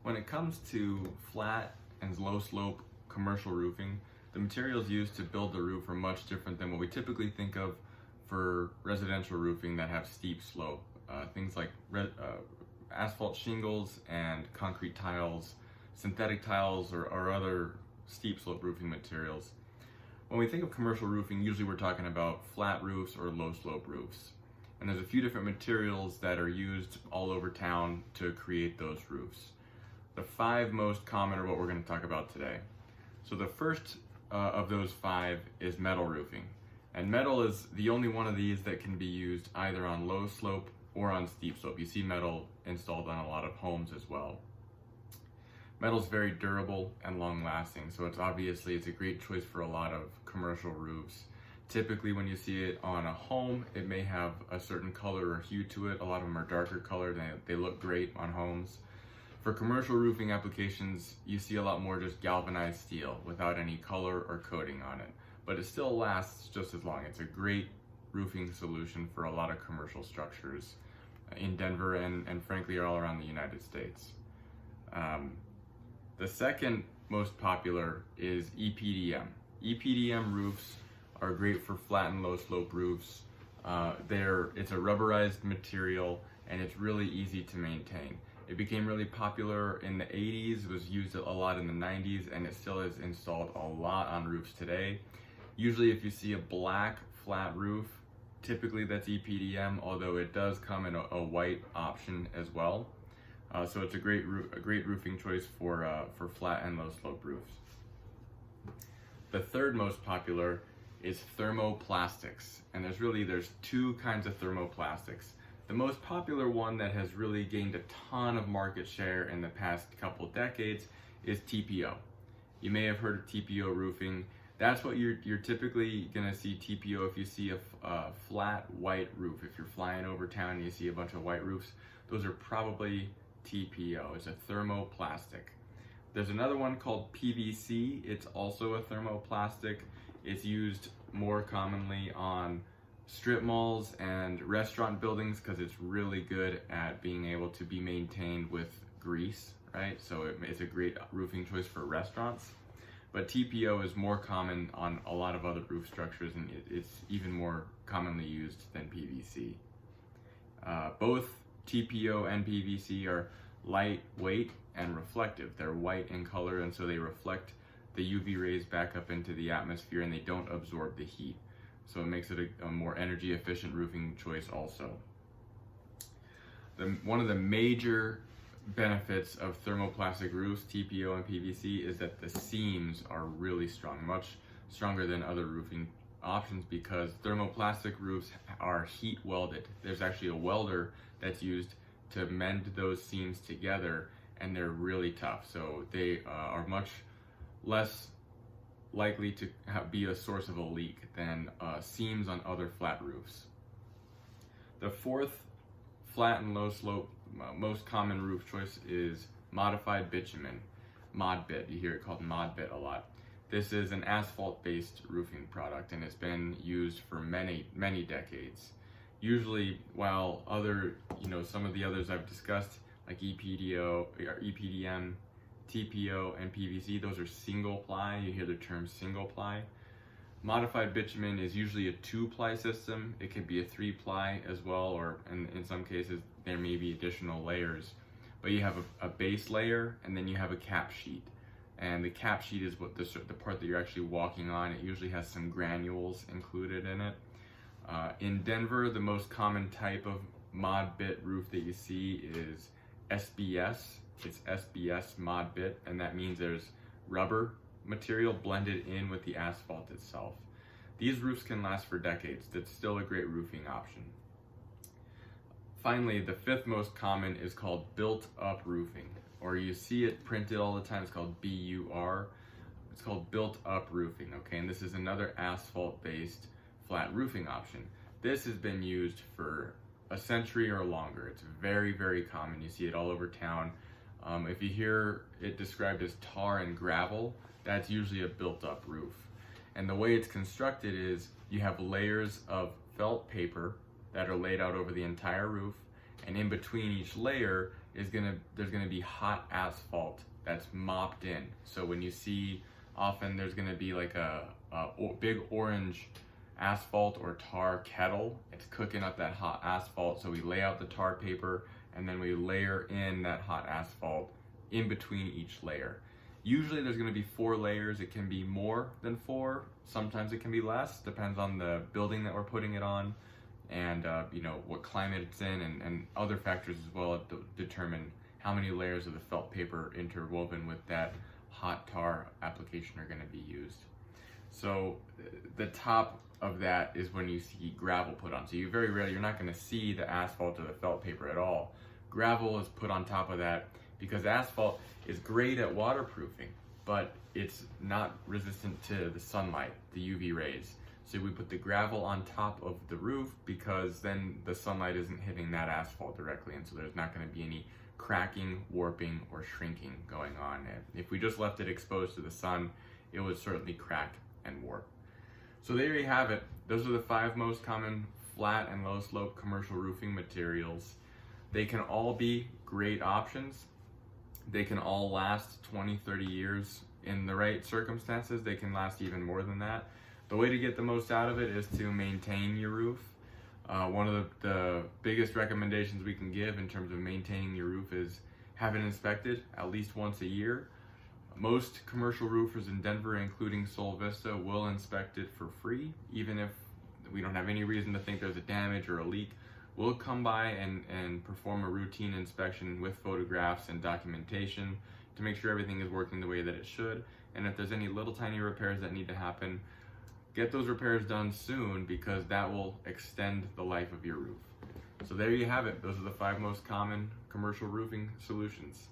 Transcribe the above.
When it comes to flat and low slope commercial roofing, the materials used to build the roof are much different than what we typically think of for residential roofing that have steep slope. Things like asphalt shingles and concrete tiles, synthetic tiles, or other steep slope roofing materials. When we think of commercial roofing, usually we're talking about flat roofs or low slope roofs. And there's a few different materials that are used all over town to create those roofs. The 5 most common are what we're going to talk about today. So the first of those 5 is metal roofing. And metal is the only one of these that can be used either on low slope or on steep slope. You see metal installed on a lot of homes as well. Metal is very durable and long lasting, so it's a great choice for a lot of commercial roofs. Typically when you see it on a home, it may have a certain color or hue to it. A lot of them are darker colored and they look great on homes. For commercial roofing applications, you see a lot more just galvanized steel without any color or coating on it. But it still lasts just as long. It's a great roofing solution for a lot of commercial structures in Denver and frankly all around the United States. The second most popular is EPDM. EPDM roofs are great for flat and low slope roofs. It's a rubberized material and it's really easy to maintain. It became really popular in the 80s, was used a lot in the 90s, and it still is installed a lot on roofs today. Usually if you see a black flat roof, typically that's EPDM, although it does come in a white option as well. So it's a great roofing choice for flat and low slope roofs. The third most popular is thermoplastics, and there's 2 kinds of thermoplastics. The most popular one that has really gained a ton of market share in the past couple decades is TPO. You may have heard of TPO roofing. That's what you're typically gonna see TPO if you see a flat white roof. If you're flying over town and you see a bunch of white roofs, those are probably TPO. It's a thermoplastic. There's another one called PVC. It's also a thermoplastic. It's used more commonly on strip malls and restaurant buildings because it's really good at being able to be maintained with grease, right? So it's a great roofing choice for restaurants. But TPO is more common on a lot of other roof structures, and it's even more commonly used than PVC. Both TPO and PVC are lightweight and reflective. They're white in color, and so they reflect the UV rays back up into the atmosphere and they don't absorb the heat. So it makes it a more energy efficient roofing choice also. One of the major benefits of thermoplastic roofs, TPO and PVC, is that the seams are really strong, much stronger than other roofing options, because thermoplastic roofs are heat welded. There's actually a welder that's used to mend those seams together, and they're really tough. So they are much less likely to be a source of a leak than seams on other flat roofs. The fourth flat and low slope most common roof choice is modified bitumen, mod bit. You hear it called mod bit a lot. This is an asphalt based roofing product and it's been used for many decades. Usually, while some of the others I've discussed, like EPDM, TPO, and PVC, those are single ply. You hear the term single ply. Modified bitumen is usually a 2-ply system. It can be a 3-ply as well, or in some cases there may be additional layers. But you have a base layer and then you have a cap sheet. And the cap sheet is what the part that you're actually walking on. It usually has some granules included in it. In Denver, the most common type of mod bit roof that you see is SBS. It's SBS mod bit, and that means there's rubber material blended in with the asphalt itself. These roofs can last for decades. That's still a great roofing option. Finally, the 5th most common is called built-up roofing, or you see it printed all the time. It's called BUR. It's called built-up roofing, okay? And this is another asphalt-based flat roofing option. This has been used for a century or longer. It's very, very common. You see it all over town. If you hear it described as tar and gravel, that's usually a built-up roof. And the way it's constructed is you have layers of felt paper that are laid out over the entire roof, and in between each layer there's gonna be hot asphalt that's mopped in. So when you see, often there's gonna be like a big orange asphalt or tar kettle. It's cooking up that hot asphalt. So we lay out the tar paper and then we layer in that hot asphalt in between each layer. Usually there's going to be 4 layers. It can be more than 4. Sometimes it can be less. Depends on the building that we're putting it on, and you know, what climate it's in, and other factors as well to determine how many layers of the felt paper interwoven with that hot tar application are going to be used. So the top of that is when you see gravel put on. So you very rarely, you're not going to see the asphalt or the felt paper at all. Gravel is put on top of that because asphalt is great at waterproofing, but it's not resistant to the sunlight, the UV rays. So we put the gravel on top of the roof because then the sunlight isn't hitting that asphalt directly, and so there's not going to be any cracking, warping, or shrinking going on. And if we just left it exposed to the sun, it would certainly crack and warp. So there you have it. Those are the 5 most common flat and low slope commercial roofing materials. They can all be great options. They can all last 20, 30 years. In the right circumstances, they can last even more than that. The way to get the most out of it is to maintain your roof. One of the biggest recommendations we can give in terms of maintaining your roof is have it inspected at least once a year. Most commercial roofers in Denver, including Vista, will inspect it for free. Even if we don't have any reason to think there's a damage or a leak, we'll come by and perform a routine inspection with photographs and documentation to make sure everything is working the way that it should. And if there's any little tiny repairs that need to happen, get those repairs done soon, because that will extend the life of your roof. So there you have it. Those are the 5 most common commercial roofing solutions.